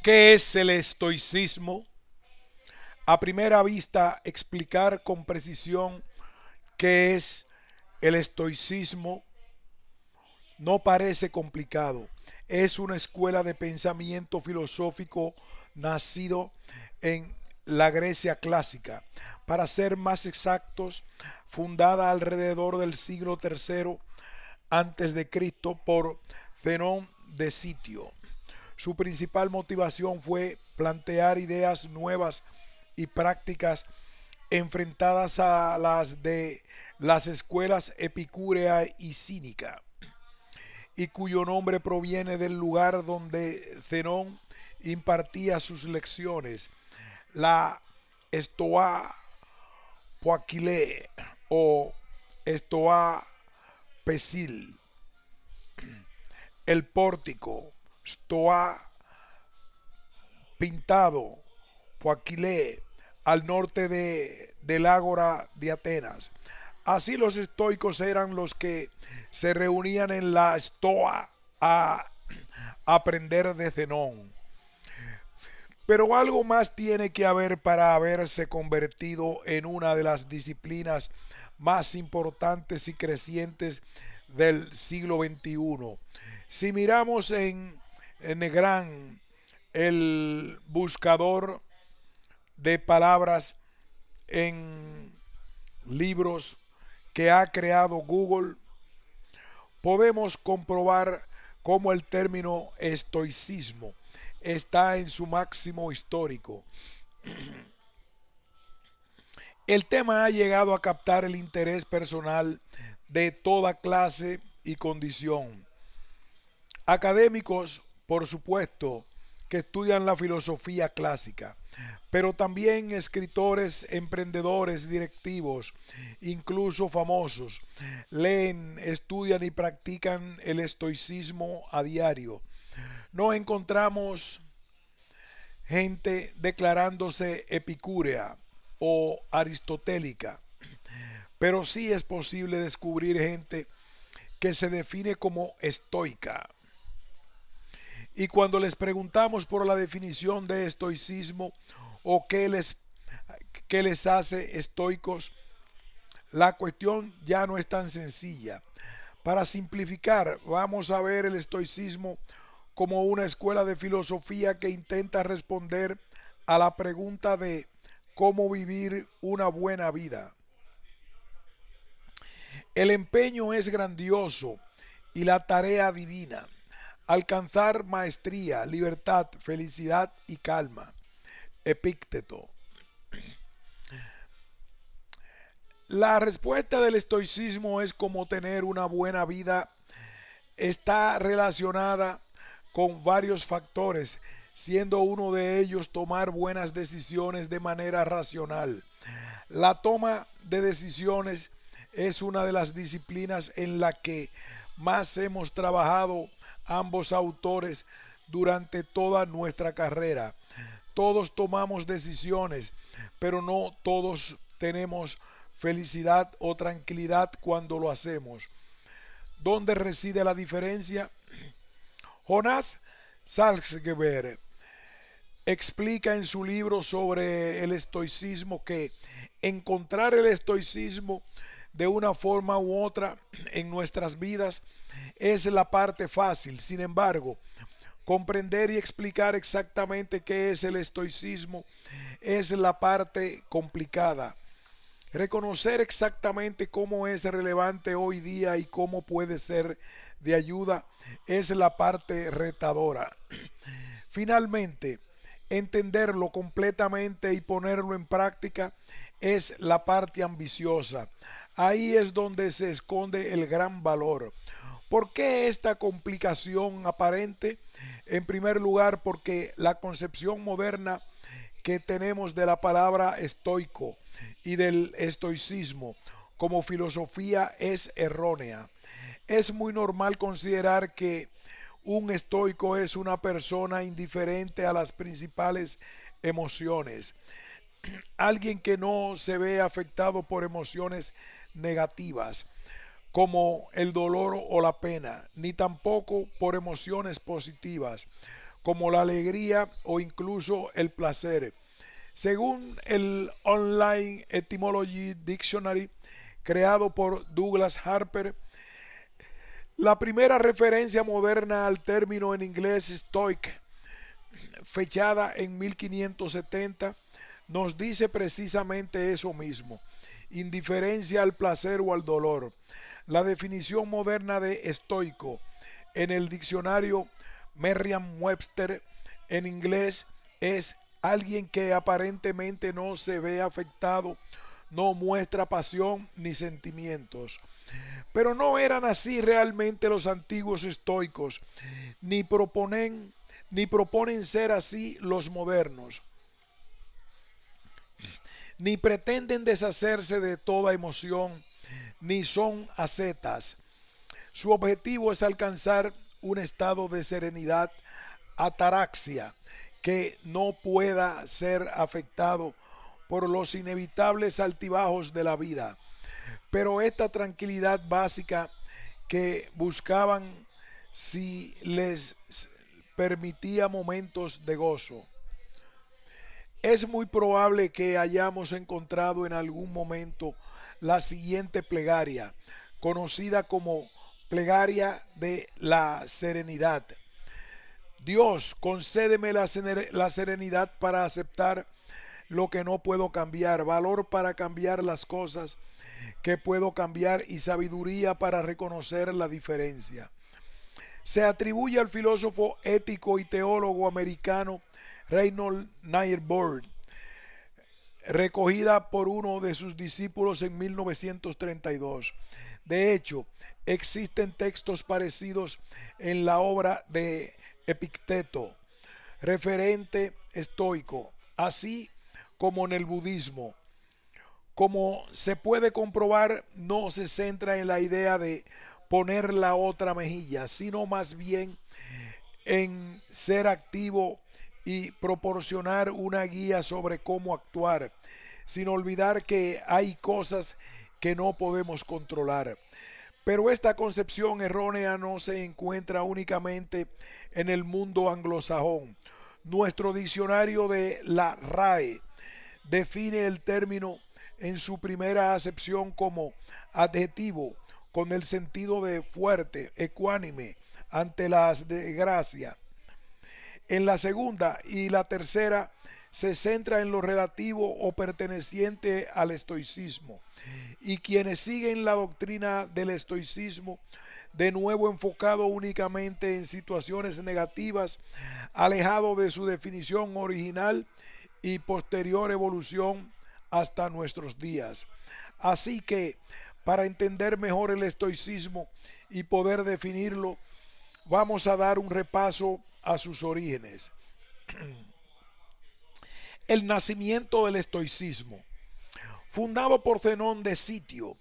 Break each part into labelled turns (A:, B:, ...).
A: ¿Qué es el estoicismo? A primera vista, explicar con precisión qué es el estoicismo no parece complicado. Es una escuela de pensamiento filosófico nacido en la Grecia clásica. Para ser más exactos, fundada alrededor del siglo III antes de Cristo por Zenón de Sitio. Su principal motivación fue plantear ideas nuevas y prácticas enfrentadas a las de las escuelas epicúrea y cínica, y cuyo nombre proviene del lugar donde Zenón impartía sus lecciones, la Estoa Poaquilé o Estoa Pesil, el pórtico, Stoa Pintado, Poaquilé, al norte del Ágora de Atenas. Así los estoicos eran los que se reunían en la Stoa a aprender de Zenón. Pero algo más tiene que haber para haberse convertido en una de las disciplinas más importantes y crecientes del siglo XXI. Si miramos en Negrán, el buscador de palabras en libros que ha creado Google, podemos comprobar cómo el término estoicismo está en su máximo histórico. El tema ha llegado a captar el interés personal de toda clase y condición. Académicos, por supuesto, que estudian la filosofía clásica, pero también escritores, emprendedores, directivos, incluso famosos, leen, estudian y practican el estoicismo a diario. No encontramos gente declarándose epicúrea o aristotélica, pero sí es posible descubrir gente que se define como estoica. Y cuando les preguntamos por la definición de estoicismo o qué les hace estoicos, la cuestión ya no es tan sencilla. Para simplificar, vamos a ver el estoicismo como una escuela de filosofía que intenta responder a la pregunta de cómo vivir una buena vida. El empeño es grandioso y la tarea divina. Alcanzar maestría, libertad, felicidad y calma. Epícteto. La respuesta del estoicismo es como tener una buena vida. Está relacionada con varios factores, siendo uno de ellos tomar buenas decisiones de manera racional. La toma de decisiones es una de las disciplinas en la que más hemos trabajado ambos autores durante toda nuestra carrera. Todos tomamos decisiones, pero no todos tenemos felicidad o tranquilidad cuando lo hacemos. ¿Dónde reside la diferencia? Jonas Salzgeber explica en su libro sobre el estoicismo que encontrar el estoicismo de una forma u otra en nuestras vidas es la parte fácil. Sin embargo, comprender y explicar exactamente qué es el estoicismo es la parte complicada. Reconocer exactamente cómo es relevante hoy día y cómo puede ser de ayuda es la parte retadora. Finalmente, entenderlo completamente y ponerlo en práctica es la parte ambiciosa. Ahí es donde se esconde el gran valor. ¿Por qué esta complicación aparente? En primer lugar, porque la concepción moderna que tenemos de la palabra estoico y del estoicismo como filosofía es errónea. Es muy normal considerar que un estoico es una persona indiferente a las principales emociones, alguien que no se ve afectado por emociones negativas como el dolor o la pena, ni tampoco por emociones positivas, como la alegría o incluso el placer. Según el Online Etymology Dictionary, creado por Douglas Harper, la primera referencia moderna al término en inglés stoic, fechada en 1570, nos dice precisamente eso mismo: indiferencia al placer o al dolor. La definición moderna de estoico en el diccionario Merriam-Webster en inglés es alguien que aparentemente no se ve afectado, no muestra pasión ni sentimientos. Pero no eran así realmente los antiguos estoicos, ni proponen, ni proponen ser así los modernos, ni pretenden deshacerse de toda emoción, ni son ascetas. Su objetivo es alcanzar un estado de serenidad, ataraxia, que no pueda ser afectado por los inevitables altibajos de la vida. Pero esta tranquilidad básica que buscaban si les permitía momentos de gozo. Es muy probable que hayamos encontrado en algún momento la siguiente plegaria, conocida como plegaria de la serenidad. Dios, concédeme la serenidad para aceptar lo que no puedo cambiar, valor para cambiar las cosas que puedo cambiar y sabiduría para reconocer la diferencia. Se atribuye al filósofo ético y teólogo americano Reinhold Niebuhr, recogida por uno de sus discípulos en 1932. De hecho, existen textos parecidos en la obra de Epicteto, referente estoico, así como en el budismo. Como se puede comprobar, no se centra en la idea de poner la otra mejilla, sino más bien en ser activo y proporcionar una guía sobre cómo actuar, sin olvidar que hay cosas que no podemos controlar. Pero esta concepción errónea no se encuentra únicamente en el mundo anglosajón. Nuestro diccionario de la RAE define el término en su primera acepción como adjetivo con el sentido de fuerte, ecuánime ante las desgracias. En la segunda y la tercera se centra en lo relativo o perteneciente al estoicismo. Y quienes siguen la doctrina del estoicismo, de nuevo enfocado únicamente en situaciones negativas, alejado de su definición original y posterior evolución hasta nuestros días. Así que, para entender mejor el estoicismo y poder definirlo, vamos a dar un repaso a sus orígenes. El nacimiento del estoicismo. Fundado por Zenón de Sitio,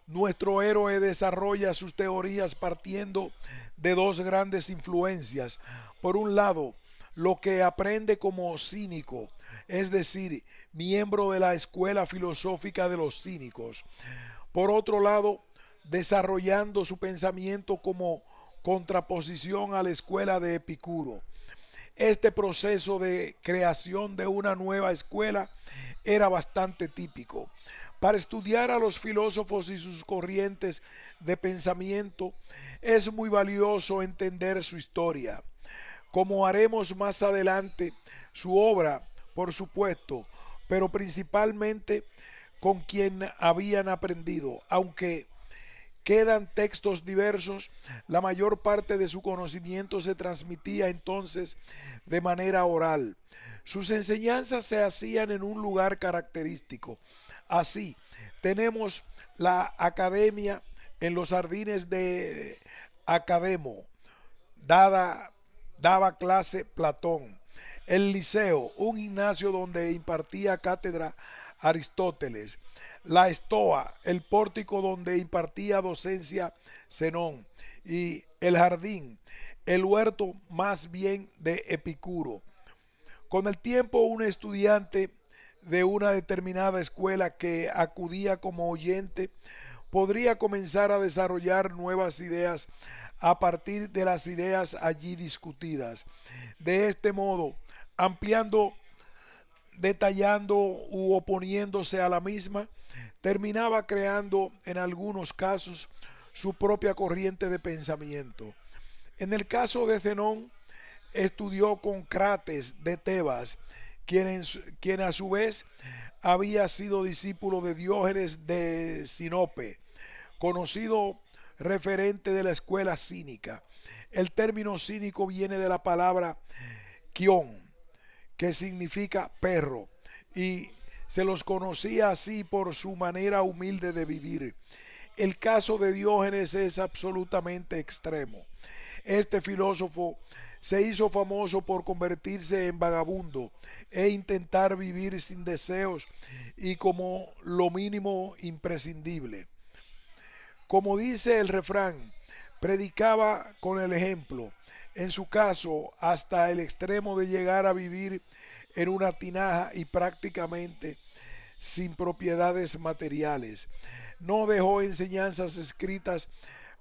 A: nuestro héroe desarrolla sus teorías partiendo de dos grandes influencias. Por un lado, lo que aprende como cínico, es decir, miembro de la escuela filosófica de los cínicos. Por otro lado, desarrollando su pensamiento como contraposición a la escuela de Epicuro. Este proceso de creación de una nueva escuela era bastante típico. Para estudiar a los filósofos y sus corrientes de pensamiento es muy valioso entender su historia. Como haremos más adelante, su obra, por supuesto, pero principalmente con quien habían aprendido, aunque quedan textos diversos, la mayor parte de su conocimiento se transmitía entonces de manera oral. Sus enseñanzas se hacían en un lugar característico. Así, tenemos la academia en los jardines de Academo, daba clase Platón. El liceo, un gimnasio donde impartía cátedra Aristóteles. La estoa, el pórtico donde impartía docencia Zenón. Y el jardín, el huerto más bien de Epicuro. Con el tiempo, un estudiante de una determinada escuela que acudía como oyente podría comenzar a desarrollar nuevas ideas a partir de las ideas allí discutidas. De este modo, ampliando, detallando u oponiéndose a la misma, terminaba creando en algunos casos su propia corriente de pensamiento. En el caso de Zenón, estudió con Crates de Tebas, quien a su vez había sido discípulo de Diógenes de Sinope, conocido referente de la escuela cínica. El término cínico viene de la palabra kion, que significa perro, y se los conocía así por su manera humilde de vivir. El caso de Diógenes es absolutamente extremo. Este filósofo se hizo famoso por convertirse en vagabundo e intentar vivir sin deseos y como lo mínimo imprescindible. Como dice el refrán, predicaba con el ejemplo, en su caso hasta el extremo de llegar a vivir en una tinaja y prácticamente sin propiedades materiales. No dejó enseñanzas escritas,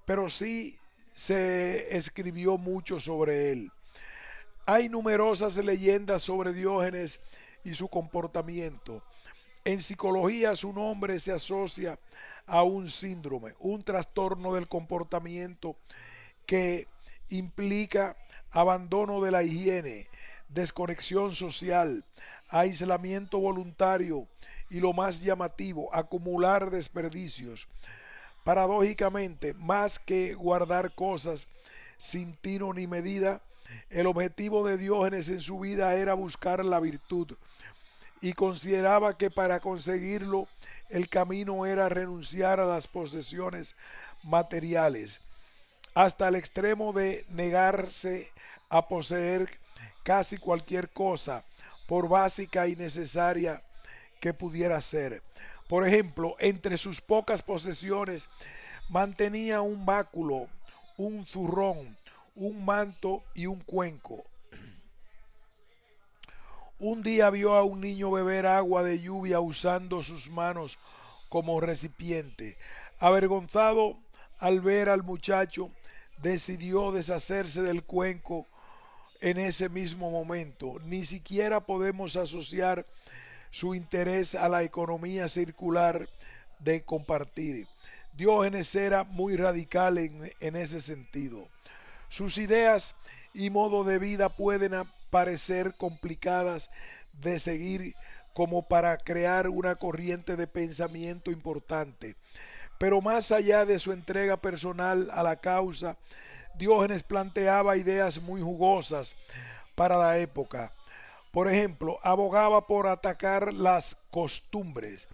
A: pero sí se escribió mucho sobre él. Hay numerosas leyendas sobre Diógenes y su comportamiento. En psicología su nombre se asocia a un síndrome, un trastorno del comportamiento que implica abandono de la higiene, desconexión social, aislamiento voluntario y lo más llamativo, acumular desperdicios. Paradójicamente, más que guardar cosas sin tino ni medida, el objetivo de Diógenes en su vida era buscar la virtud y consideraba que para conseguirlo el camino era renunciar a las posesiones materiales, hasta el extremo de negarse a poseer casi cualquier cosa, por básica y necesaria que pudiera ser. Por ejemplo, entre sus pocas posesiones mantenía un báculo, un zurrón, un manto y un cuenco. Un día vio a un niño beber agua de lluvia usando sus manos como recipiente. Avergonzado al ver al muchacho, decidió deshacerse del cuenco en ese mismo momento. Ni siquiera podemos asociar su interés a la economía circular de compartir. Diógenes era muy radical en ese sentido. Sus ideas y modo de vida pueden parecer complicadas de seguir como para crear una corriente de pensamiento importante. Pero más allá de su entrega personal a la causa, Diógenes planteaba ideas muy jugosas para la época. Por ejemplo, abogaba por atacar las costumbres,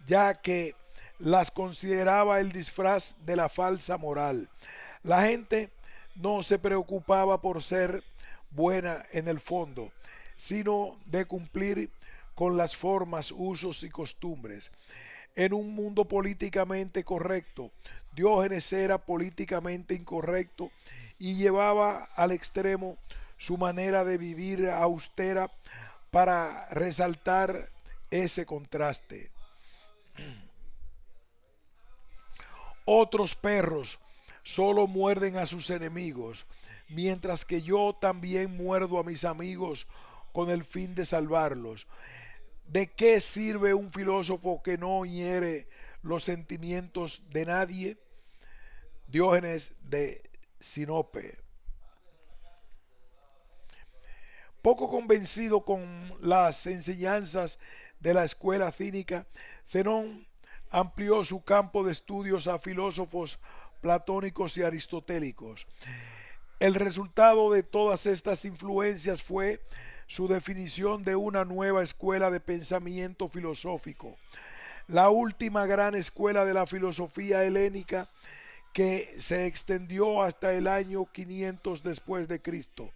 A: ya que las consideraba el disfraz de la falsa moral. La gente no se preocupaba por ser buena en el fondo, sino de cumplir con las formas, usos y costumbres. En un mundo políticamente correcto, Diógenes era políticamente incorrecto y llevaba al extremo su manera de vivir austera para resaltar ese contraste. Otros perros solo muerden a sus enemigos, mientras que yo también muerdo a mis amigos con el fin de salvarlos. ¿De qué sirve un filósofo que no hiere los sentimientos de nadie? Diógenes de Sinope. Poco convencido con las enseñanzas de la escuela cínica, Zenón amplió su campo de estudios a filósofos platónicos y aristotélicos. El resultado de todas estas influencias fue su definición de una nueva escuela de pensamiento filosófico, la última gran escuela de la filosofía helénica que se extendió hasta el año 500 después de Cristo,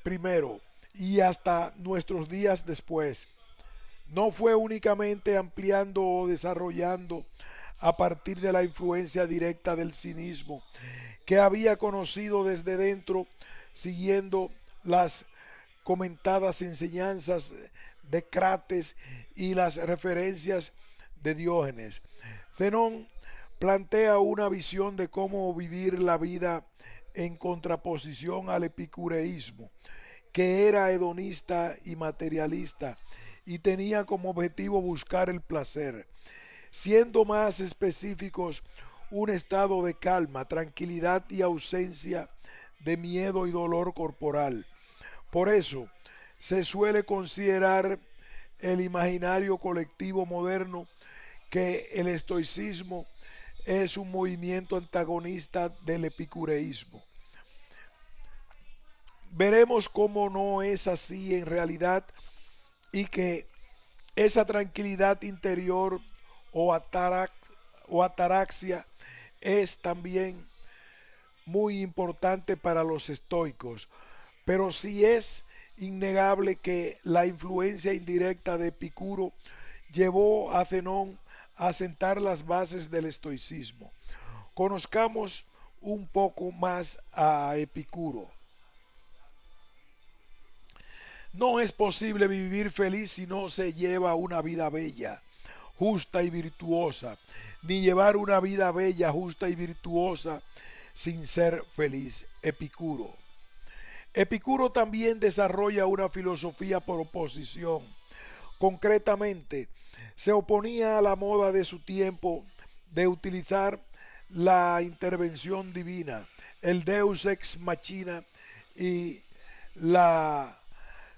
A: primero, y hasta nuestros días después. No fue únicamente ampliando o desarrollando a partir de la influencia directa del cinismo que había conocido desde dentro, siguiendo las comentadas enseñanzas de Crates y las referencias de Diógenes. Zenón plantea una visión de cómo vivir la vida en contraposición al epicureísmo, que era hedonista y materialista y tenía como objetivo buscar el placer. Siendo más específicos, un estado de calma, tranquilidad y ausencia de miedo y dolor corporal. Por eso, se suele considerar el imaginario colectivo moderno que el estoicismo es un movimiento antagonista del epicureísmo. Veremos cómo no es así en realidad y que esa tranquilidad interior o, o ataraxia es también muy importante para los estoicos, pero sí es innegable que la influencia indirecta de Epicuro llevó a Zenón a sentar las bases del estoicismo. Conozcamos un poco más a Epicuro. No es posible vivir feliz si no se lleva una vida bella, justa y virtuosa, ni llevar una vida bella, justa y virtuosa sin ser feliz. Epicuro. Epicuro también desarrolla una filosofía por oposición. Concretamente, se oponía a la moda de su tiempo de utilizar la intervención divina, el Deus ex machina y la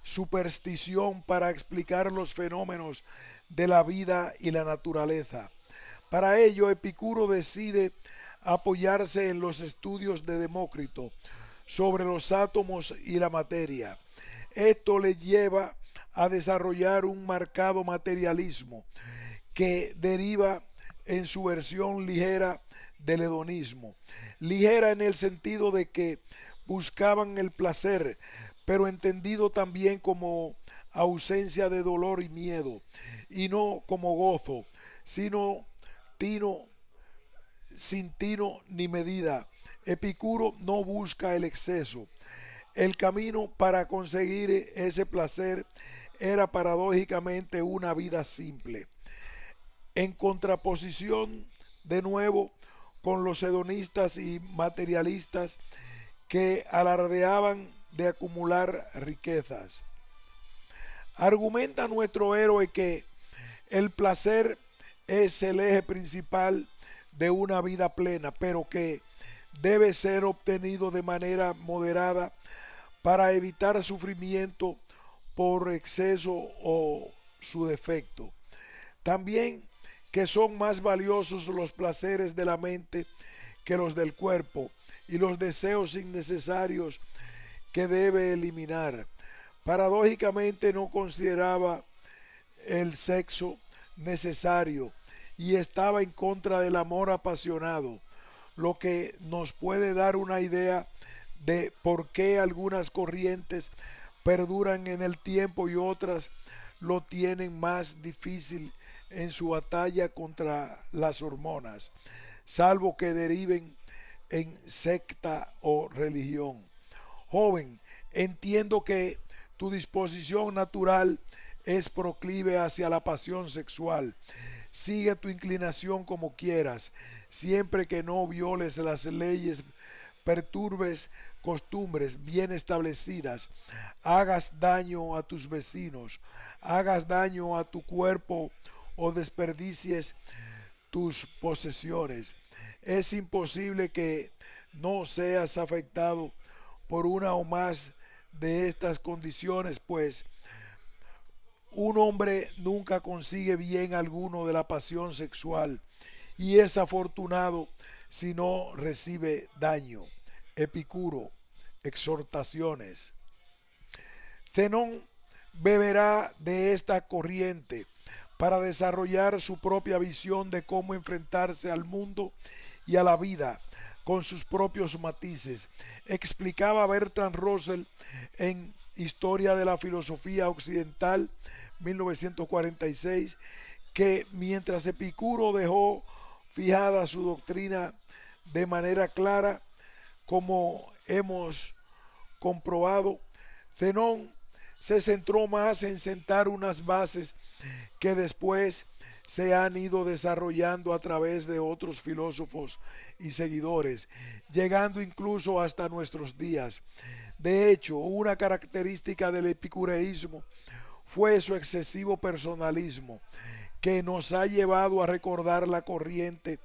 A: superstición para explicar los fenómenos de la vida y la naturaleza. Para ello, Epicuro decide apoyarse en los estudios de Demócrito sobre los átomos y la materia. Esto le lleva a desarrollar un marcado materialismo que deriva en su versión ligera del hedonismo. Ligera en el sentido de que buscaban el placer, pero entendido también como ausencia de dolor y miedo, y no como gozo, sino tino, sin tino ni medida. Epicuro no busca el exceso. El camino para conseguir ese placer era paradójicamente una vida simple, en contraposición de nuevo con los hedonistas y materialistas que alardeaban de acumular riquezas. Argumenta nuestro héroe que el placer es el eje principal de una vida plena, pero que debe ser obtenido de manera moderada para evitar sufrimiento por exceso o su defecto. También que son más valiosos los placeres de la mente que los del cuerpo y los deseos innecesarios que debe eliminar. Paradójicamente no consideraba el sexo necesario y estaba en contra del amor apasionado, lo que nos puede dar una idea de por qué algunas corrientes perduran en el tiempo y otras lo tienen más difícil en su batalla contra las hormonas, salvo que deriven en secta o religión. Joven, entiendo que tu disposición natural es proclive hacia la pasión sexual. Sigue tu inclinación como quieras, siempre que no violes las leyes, perturbes costumbres bien establecidas, hagas daño a tus vecinos, hagas daño a tu cuerpo o desperdicies tus posesiones. Es imposible que no seas afectado por una o más de estas condiciones, pues un hombre nunca consigue bien alguno de la pasión sexual y es afortunado si no recibe daño. Epicuro, exhortaciones. Zenón beberá de esta corriente para desarrollar su propia visión de cómo enfrentarse al mundo y a la vida con sus propios matices. Explicaba Bertrand Russell en Historia de la Filosofía Occidental, 1946, que mientras Epicuro dejó fijada su doctrina de manera clara, como hemos comprobado, Zenón se centró más en sentar unas bases que después se han ido desarrollando a través de otros filósofos y seguidores, llegando incluso hasta nuestros días. De hecho, una característica del epicureísmo fue su excesivo personalismo, que nos ha llevado a recordar la corriente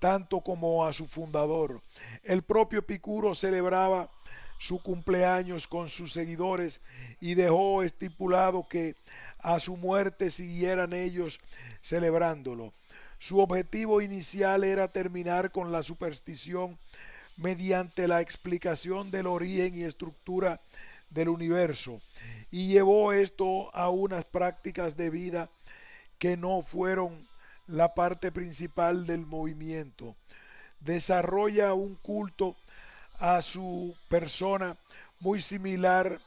A: tanto como a su fundador. El propio Epicuro celebraba su cumpleaños con sus seguidores y dejó estipulado que a su muerte siguieran ellos celebrándolo. Su objetivo inicial era terminar con la superstición mediante la explicación del origen y estructura del universo, y llevó esto a unas prácticas de vida que no fueron la parte principal del movimiento. Desarrolla un culto a su persona muy similar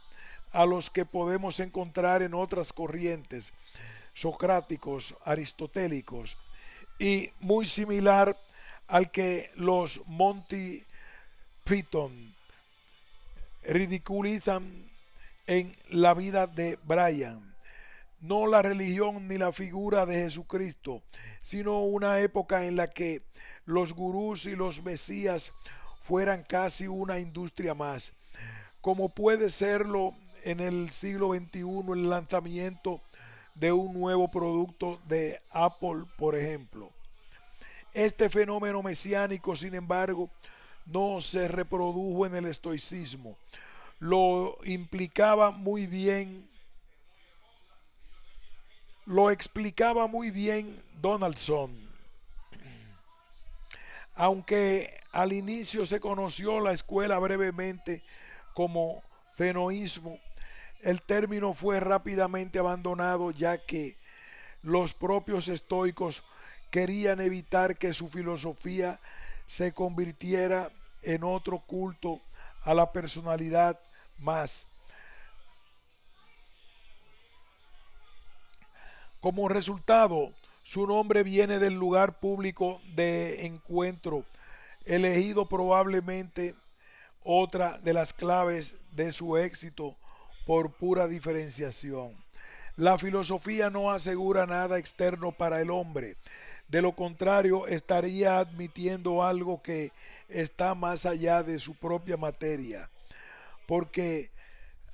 A: a los que podemos encontrar en otras corrientes socráticos, aristotélicos, y muy similar al que los Monty Python ridiculizan en la vida de Brian. No la religión ni la figura de Jesucristo, sino una época en la que los gurús y los mesías fueran casi una industria más, como puede serlo en el siglo XXI el lanzamiento de un nuevo producto de Apple, por ejemplo. Este fenómeno mesiánico, sin embargo, no se reprodujo en el estoicismo. Lo implicaba muy bien, lo explicaba muy bien Donaldson. Aunque al inicio se conoció la escuela brevemente como zenoísmo, el término fue rápidamente abandonado ya que los propios estoicos querían evitar que su filosofía se convirtiera en otro culto a la personalidad más. Como resultado, su nombre viene del lugar público de encuentro, elegido probablemente otra de las claves de su éxito por pura diferenciación. La filosofía no asegura nada externo para el hombre, de lo contrario estaría admitiendo algo que está más allá de su propia materia, porque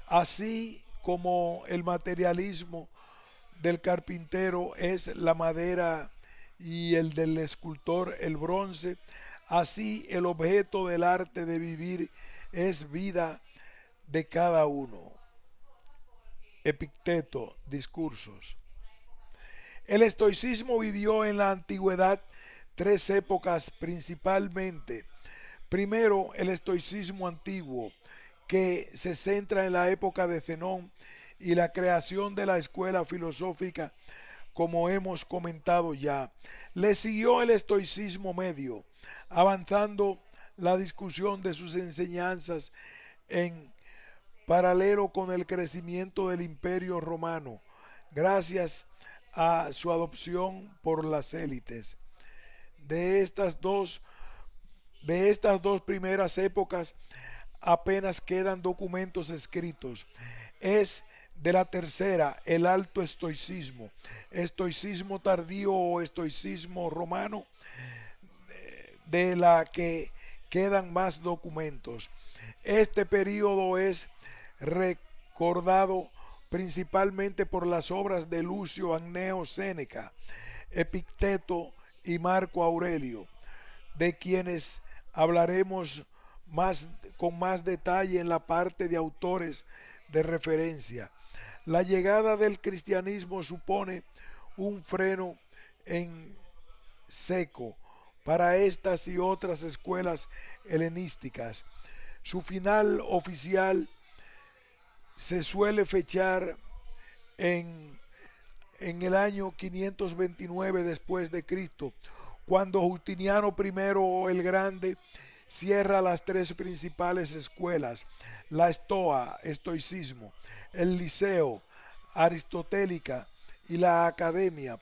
A: así como el materialismo del carpintero es la madera y el del escultor el bronce, así el objeto del arte de vivir es vida de cada uno. Epicteto, Discursos. El estoicismo vivió en la antigüedad tres épocas principalmente. Primero, el estoicismo antiguo, que se centra en la época de Zenón y la creación de la escuela filosófica, como hemos comentado ya. Le siguió el estoicismo medio, avanzando la discusión de sus enseñanzas en paralelo con el crecimiento del imperio romano, gracias a su adopción por las élites. De estas dos, de estas dos primeras épocas apenas quedan documentos escritos. Es de la tercera, el alto estoicismo, estoicismo tardío o estoicismo romano, de la que quedan más documentos. Este periodo es recordado principalmente por las obras de Lucio Anneo Séneca, Epicteto y Marco Aurelio, de quienes hablaremos con más detalle en la parte de autores de referencia. La llegada del cristianismo supone un freno en seco para estas y otras escuelas helenísticas. Su final oficial se suele fechar en, en el año 529 después de Cristo, cuando Justiniano I el Grande cierra las tres principales escuelas: la estoa, estoicismo, el liceo, aristotélica, y la academia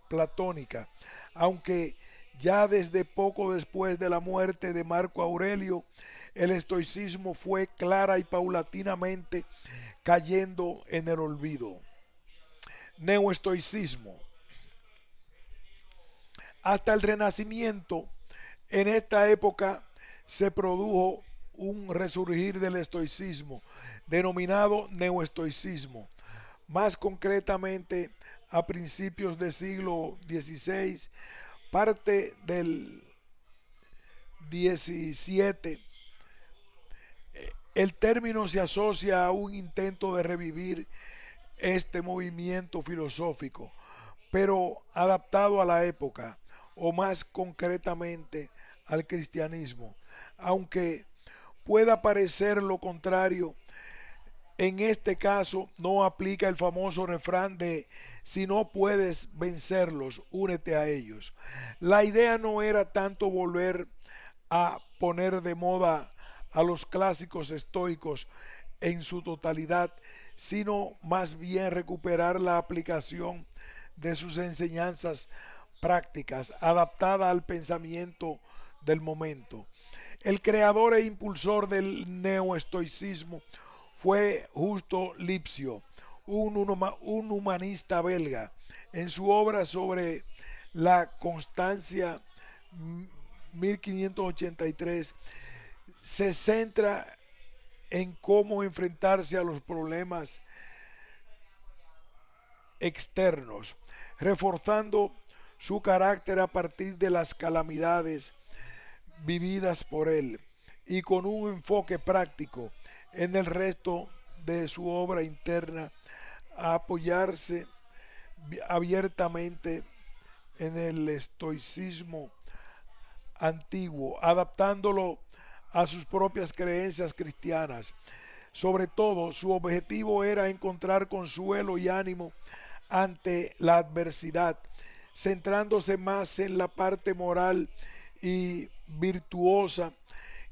A: platónica, aunque ya desde poco después de la muerte de Marco Aurelio, el estoicismo fue clara y paulatinamente cayendo en el olvido. Neoestoicismo. Hasta el Renacimiento, en esta época se produjo un resurgir del estoicismo, denominado neoestoicismo. Más concretamente, a principios del siglo XVI, parte del XVII, el término se asocia a un intento de revivir este movimiento filosófico, pero adaptado a la época, o más concretamente al cristianismo. Aunque pueda parecer lo contrario, en este caso no aplica el famoso refrán de si no puedes vencerlos, únete a ellos. La idea no era tanto volver a poner de moda a los clásicos estoicos en su totalidad, sino más bien recuperar la aplicación de sus enseñanzas prácticas adaptada al pensamiento del momento. El creador e impulsor del neoestoicismo fue Justo Lipsio, un humanista belga. En su obra sobre la constancia 1583 se centra en cómo enfrentarse a los problemas externos, reforzando su carácter a partir de las calamidades vividas por él y con un enfoque práctico en el resto de su obra interna, a apoyarse abiertamente en el estoicismo antiguo, adaptándolo a sus propias creencias cristianas. Sobre todo, su objetivo era encontrar consuelo y ánimo ante la adversidad, centrándose más en la parte moral y virtuosa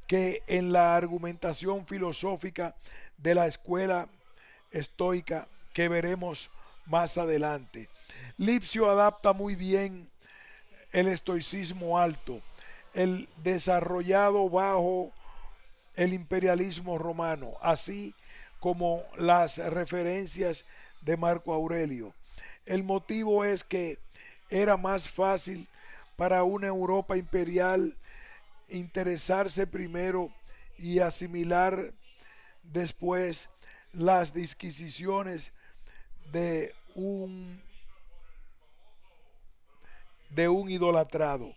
A: que en la argumentación filosófica de la escuela estoica que veremos más adelante. Lipsio adapta muy bien el estoicismo alto, el desarrollado bajo el imperialismo romano, así como las referencias de Marco Aurelio. El motivo es que era más fácil para una Europa imperial interesarse primero y asimilar después las disquisiciones de un, de un idolatrado.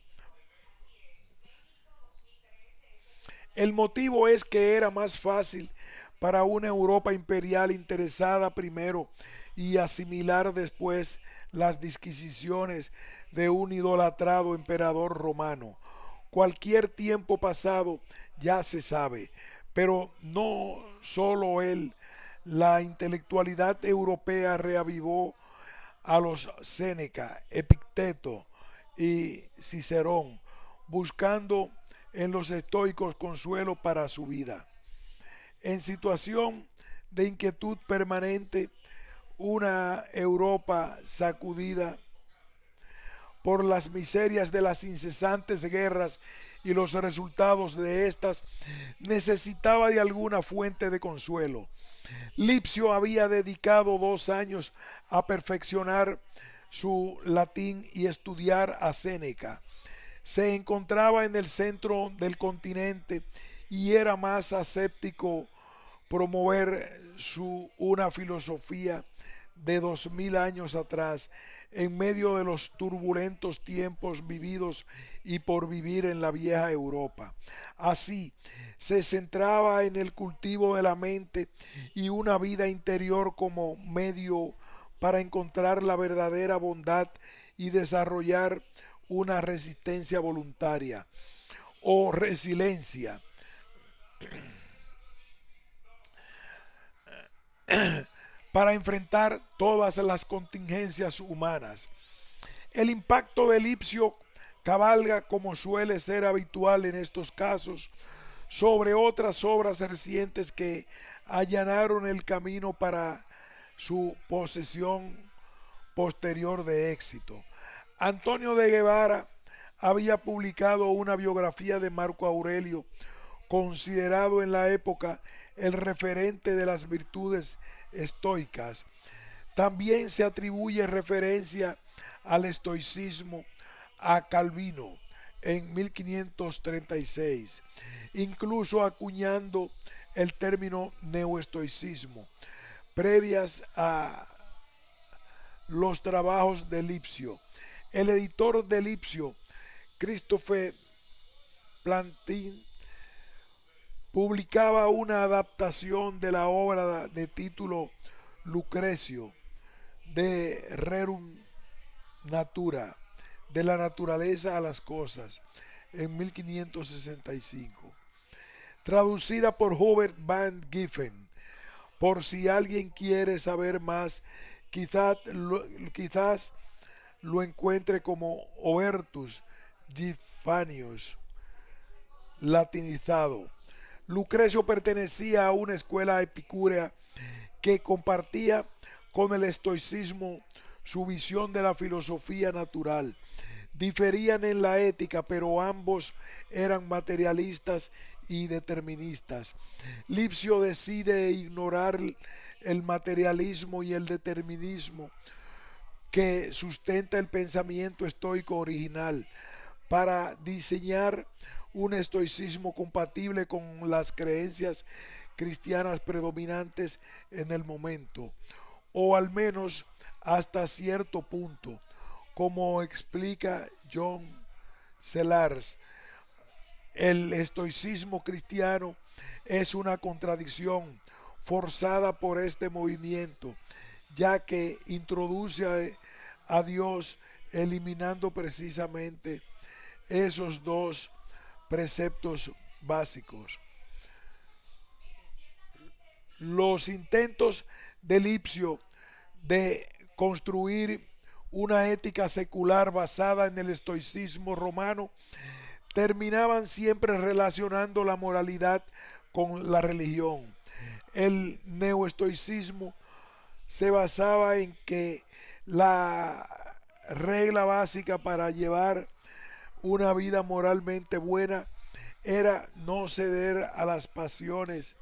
A: El motivo es que era más fácil para una Europa imperial interesada primero y asimilar después las disquisiciones de un idolatrado emperador romano. Cualquier tiempo pasado ya se sabe, pero no solo él, la intelectualidad europea reavivó a los Séneca, Epicteto y Cicerón, buscando en los estoicos consuelo para su vida. En situación de inquietud permanente, una Europa sacudida por las miserias de las incesantes guerras y los resultados de estas, necesitaba de alguna fuente de consuelo. Lipsio había dedicado 2 años a perfeccionar su latín y estudiar a Séneca. Se encontraba en el centro del continente y era más aséptico promover una filosofía de 2000 años atrás, en medio de los turbulentos tiempos vividos y por vivir en la vieja Europa. Así, se centraba en el cultivo de la mente y una vida interior como medio para encontrar la verdadera bondad y desarrollar una resistencia voluntaria o resiliencia para enfrentar todas las contingencias humanas. El impacto de Lipsio cabalga, como suele ser habitual en estos casos, sobre otras obras recientes que allanaron el camino para su posesión posterior de éxito. Antonio de Guevara había publicado una biografía de Marco Aurelio, considerado en la época el referente de las virtudes estoicas. También se atribuye referencia al estoicismo a Calvino en 1536, incluso acuñando el término neoestoicismo, previas a los trabajos de Lipsio. El editor de Lipsio, Christophe Plantin, publicaba una adaptación de la obra de título Lucrecio de Rerum Natura, de la naturaleza a las cosas, en 1565, traducida por Hubert van Giffen. Por si alguien quiere saber más, quizás lo encuentre como Obertus Gifanius latinizado. Lucrecio pertenecía a una escuela epicúrea que compartía con el estoicismo su visión de la filosofía natural. Diferían en la ética, pero ambos eran materialistas y deterministas. Lipsio decide ignorar el materialismo y el determinismo que sustenta el pensamiento estoico original para diseñar un estoicismo compatible con las creencias cristianas predominantes en el momento, o al menos hasta cierto punto, como explica John Sellars. El estoicismo cristiano es una contradicción forzada por este movimiento, ya que introduce a Dios eliminando precisamente esos dos preceptos básicos. Los intentos de Lipsio de construir una ética secular basada en el estoicismo romano terminaban siempre relacionando la moralidad con la religión. El neoestoicismo se basaba en que la regla básica para llevar una vida moralmente buena era no ceder a las pasiones,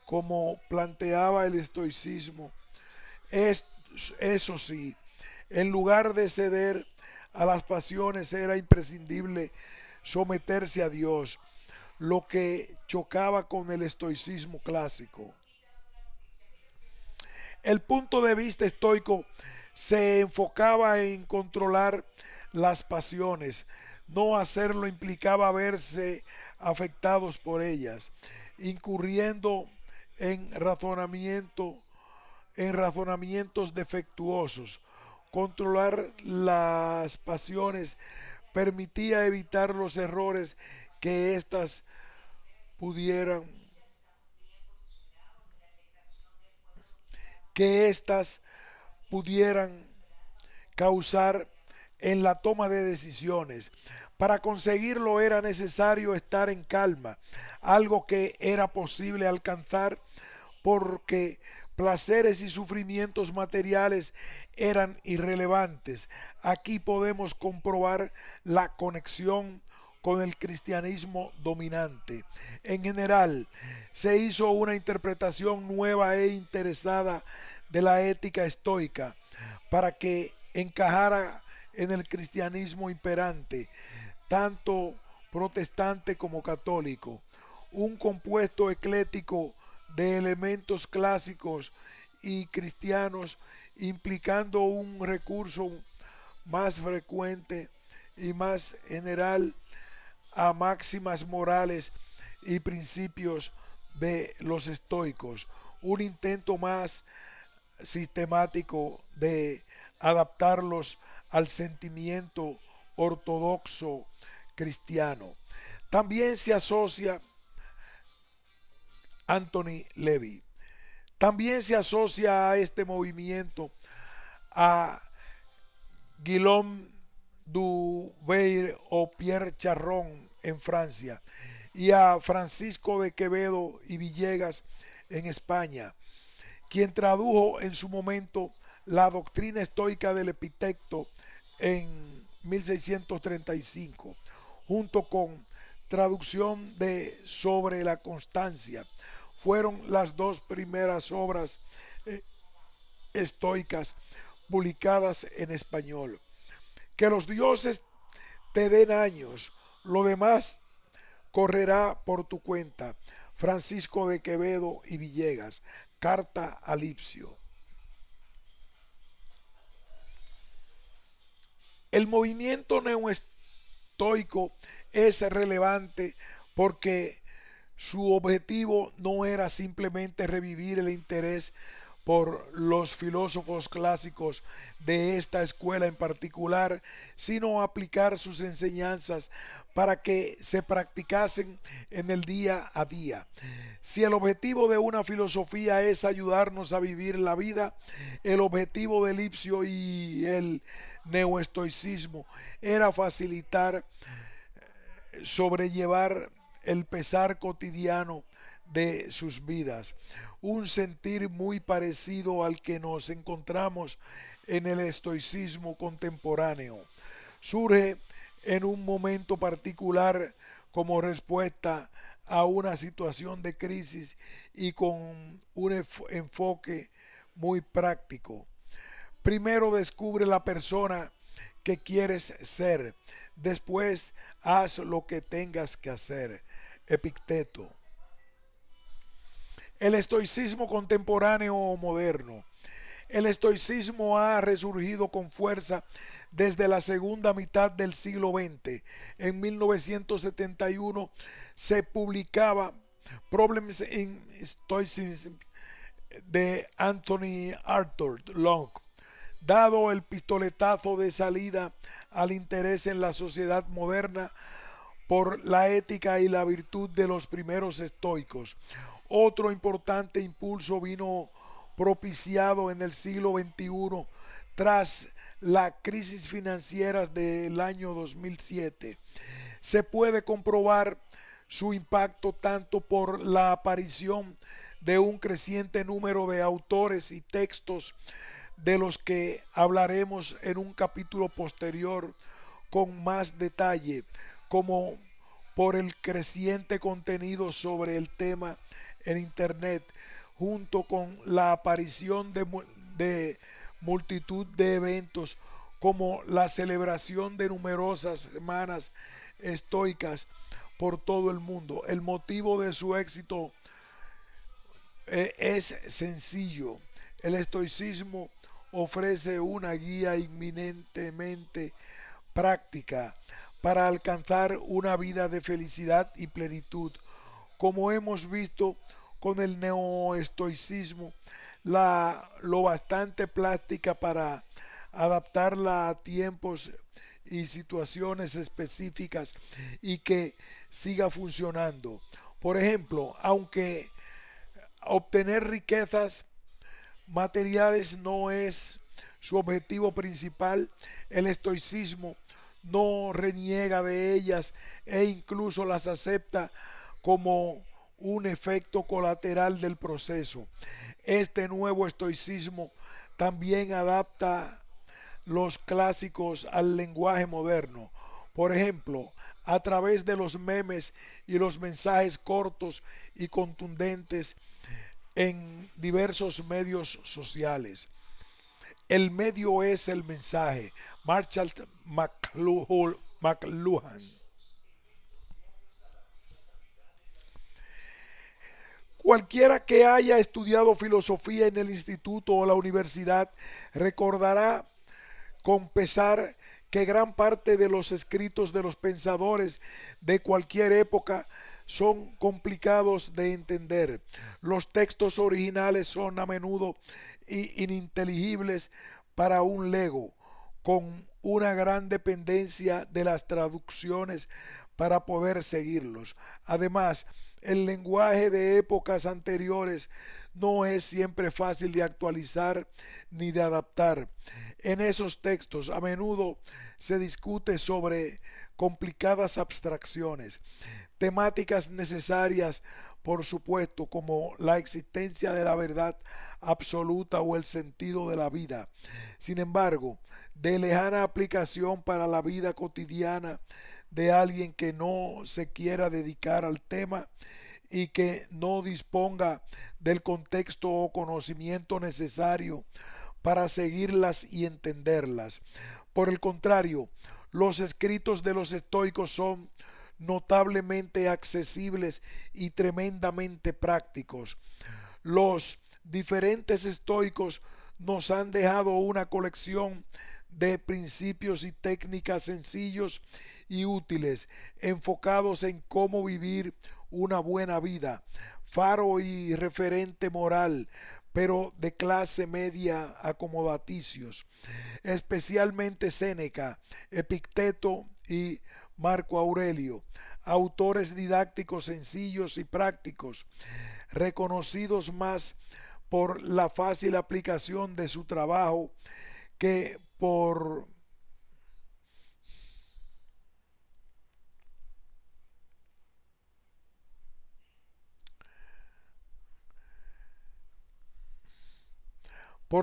A: como planteaba el estoicismo. Eso sí, en lugar de ceder a las pasiones era imprescindible someterse a Dios, lo que chocaba con el estoicismo clásico. El punto de vista estoico se enfocaba en controlar las pasiones. No hacerlo implicaba verse afectados por ellas, incurriendo en razonamientos defectuosos. Controlar las pasiones permitía evitar los errores que éstas pudieran que éstas pudieran causar en la toma de decisiones. Para conseguirlo era necesario estar en calma, algo que era posible alcanzar porque placeres y sufrimientos materiales eran irrelevantes. Aquí podemos comprobar la conexión con el cristianismo dominante. En general, se hizo una interpretación nueva e interesada de la ética estoica para que encajara en el cristianismo imperante, tanto protestante como católico, un compuesto eclético de elementos clásicos y cristianos, implicando un recurso más frecuente y más general a máximas morales y principios de los estoicos, un intento más sistemático de adaptarlos al sentimiento ortodoxo cristiano. También se asocia Anthony Levy. También se asocia a este movimiento a Guillaume Dubert o Pierre Charron en Francia y a Francisco de Quevedo y Villegas en España, quien tradujo en su momento la doctrina estoica del Epicteto en 1635, junto con traducción de Sobre la Constancia. Fueron las dos primeras obras estoicas publicadas en español. Que los dioses te den años. Lo demás correrá por tu cuenta. Francisco de Quevedo y Villegas. Carta a Lipsio. El movimiento neoestoico es relevante porque su objetivo no era simplemente revivir el interés por los filósofos clásicos de esta escuela en particular, sino aplicar sus enseñanzas para que se practicasen en el día a día. Si el objetivo de una filosofía es ayudarnos a vivir la vida, el objetivo de Lipsio y el neoestoicismo era facilitar sobrellevar el pesar cotidiano de sus vidas, un sentir muy parecido al que nos encontramos en el estoicismo contemporáneo. Surge en un momento particular como respuesta a una situación de crisis y con un enfoque muy práctico. Primero descubre la persona que quieres ser. Después haz lo que tengas que hacer. Epicteto. El estoicismo contemporáneo o moderno. El estoicismo ha resurgido con fuerza desde la segunda mitad del siglo XX. En 1971 se publicaba Problems in Stoicism de Anthony Arthur Long. Dado el pistoletazo de salida al interés en la sociedad moderna por la ética y la virtud de los primeros estoicos. Otro importante impulso vino propiciado en el siglo XXI tras la crisis financiera del año 2007. Se puede comprobar su impacto tanto por la aparición de un creciente número de autores y textos de los que hablaremos en un capítulo posterior con más detalle, como por el creciente contenido sobre el tema en Internet, junto con la aparición de multitud de eventos como la celebración de numerosas semanas estoicas por todo el mundo. El motivo de su éxito es sencillo. El estoicismo ofrece una guía inminentemente práctica para alcanzar una vida de felicidad y plenitud. Como hemos visto con el neoestoicismo, lo bastante plástica para adaptarla a tiempos y situaciones específicas y que siga funcionando. Por ejemplo, aunque obtener riquezas materiales no es su objetivo principal, el estoicismo no reniega de ellas e incluso las acepta como un efecto colateral del proceso. Este nuevo estoicismo también adapta los clásicos al lenguaje moderno. Por ejemplo, a través de los memes y los mensajes cortos y contundentes en diversos medios sociales. El medio es el mensaje. Marshall McLuhan. Cualquiera que haya estudiado filosofía en el instituto o la universidad recordará con pesar que gran parte de los escritos de los pensadores de cualquier época son complicados de entender. Los textos originales son a menudo ininteligibles para un lego, con una gran dependencia de las traducciones para poder seguirlos. Además, el lenguaje de épocas anteriores no es siempre fácil de actualizar ni de adaptar. En esos textos a menudo se discute sobre complicadas abstracciones, temáticas necesarias, por supuesto, como la existencia de la verdad absoluta o el sentido de la vida. Sin embargo, de lejana aplicación para la vida cotidiana de alguien que no se quiera dedicar al tema y que no disponga del contexto o conocimiento necesario para seguirlas y entenderlas. Por el contrario, Los escritos de los estoicos son notablemente accesibles y tremendamente prácticos. Los diferentes estoicos nos han dejado una colección de principios y técnicas sencillos y útiles, enfocados en cómo vivir una buena vida, faro y referente moral, pero de clase media acomodaticios, especialmente Séneca, Epicteto y Marco Aurelio, autores didácticos sencillos y prácticos, reconocidos más por la fácil aplicación de su trabajo que por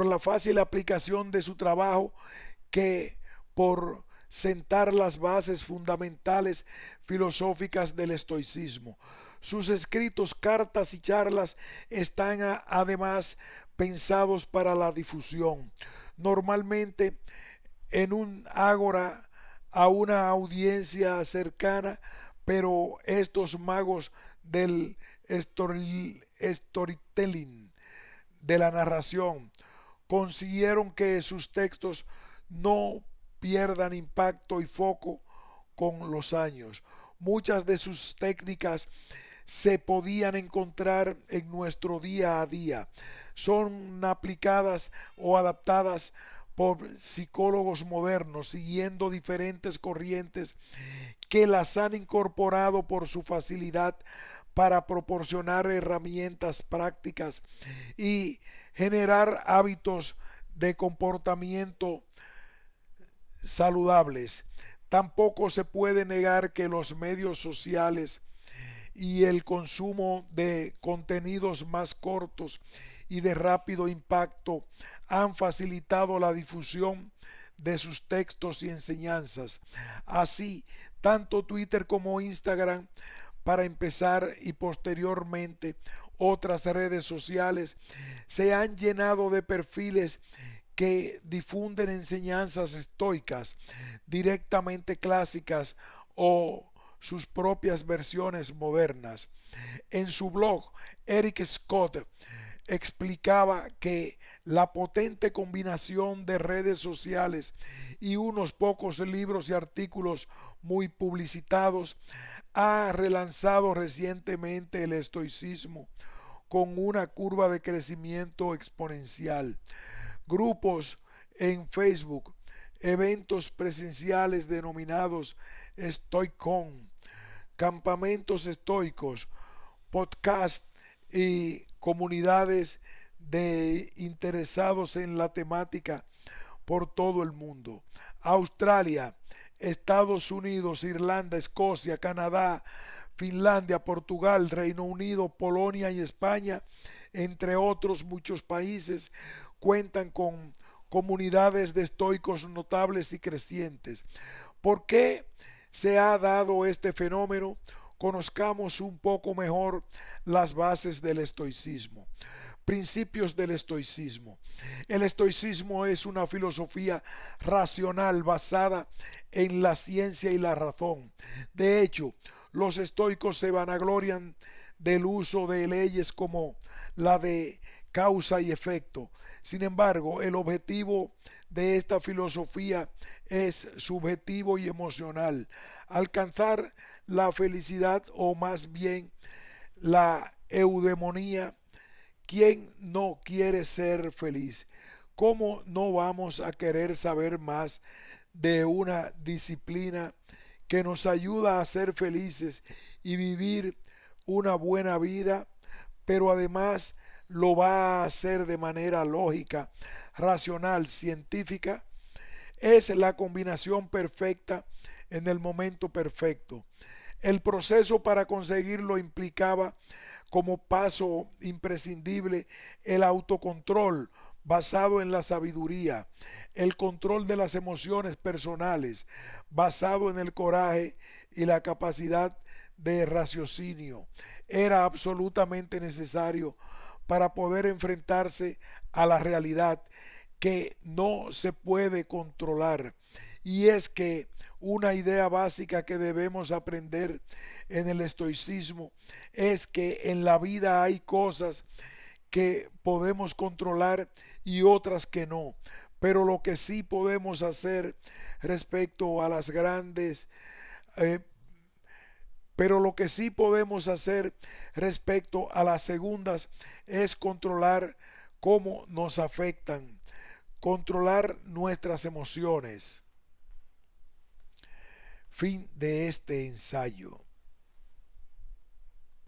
A: la fácil aplicación de su trabajo que por sentar las bases fundamentales filosóficas del estoicismo. Sus escritos, cartas y charlas están además pensados para la difusión, normalmente en un ágora a una audiencia cercana, pero estos magos del storytelling, de la narración, consiguieron que sus textos no pierdan impacto y foco con los años. Muchas de sus técnicas se podían encontrar en nuestro día a día. Son aplicadas o adaptadas por psicólogos modernos, siguiendo diferentes corrientes que las han incorporado por su facilidad para proporcionar herramientas prácticas y generar hábitos de comportamiento saludables. Tampoco se puede negar que los medios sociales y el consumo de contenidos más cortos y de rápido impacto han facilitado la difusión de sus textos y enseñanzas. Así, tanto Twitter como Instagram, para empezar, y posteriormente otras redes sociales, se han llenado de perfiles que difunden enseñanzas estoicas, directamente clásicas o sus propias versiones modernas. En su blog, Eric Scott explicaba que la potente combinación de redes sociales y unos pocos libros y artículos muy publicitados ha relanzado recientemente el estoicismo con una curva de crecimiento exponencial. Grupos en Facebook, eventos presenciales denominados Stoicon, campamentos estoicos, podcasts y comunidades de interesados en la temática por todo el mundo. Australia, Estados Unidos, Irlanda, Escocia, Canadá, Finlandia, Portugal, Reino Unido, Polonia y España, entre otros muchos países, cuentan con comunidades de estoicos notables y crecientes. ¿Por qué se ha dado este fenómeno? Conozcamos un poco mejor las bases del estoicismo. Principios del estoicismo. El estoicismo es una filosofía racional basada en la ciencia y la razón. De hecho, los estoicos se vanaglorian del uso de leyes como la de causa y efecto. Sin embargo, el objetivo de esta filosofía es subjetivo y emocional: alcanzar la felicidad, o más bien la eudemonía. ¿Quién no quiere ser feliz? ¿Cómo no vamos a querer saber más de una disciplina que nos ayuda a ser felices y vivir una buena vida, pero además lo va a hacer de manera lógica, racional, científica? Es la combinación perfecta en el momento perfecto. El proceso para conseguirlo implicaba como paso imprescindible el autocontrol basado en la sabiduría, el control de las emociones personales basado en el coraje y la capacidad de raciocinio. Era absolutamente necesario para poder enfrentarse a la realidad que no se puede controlar Y es que una idea básica que debemos aprender en el estoicismo es que en la vida hay cosas que podemos controlar y otras que no. Pero lo que sí podemos hacer respecto a las grandes eh, pero lo que sí podemos hacer respecto a las segundas es controlar cómo nos afectan, controlar nuestras emociones. Fin de este ensayo.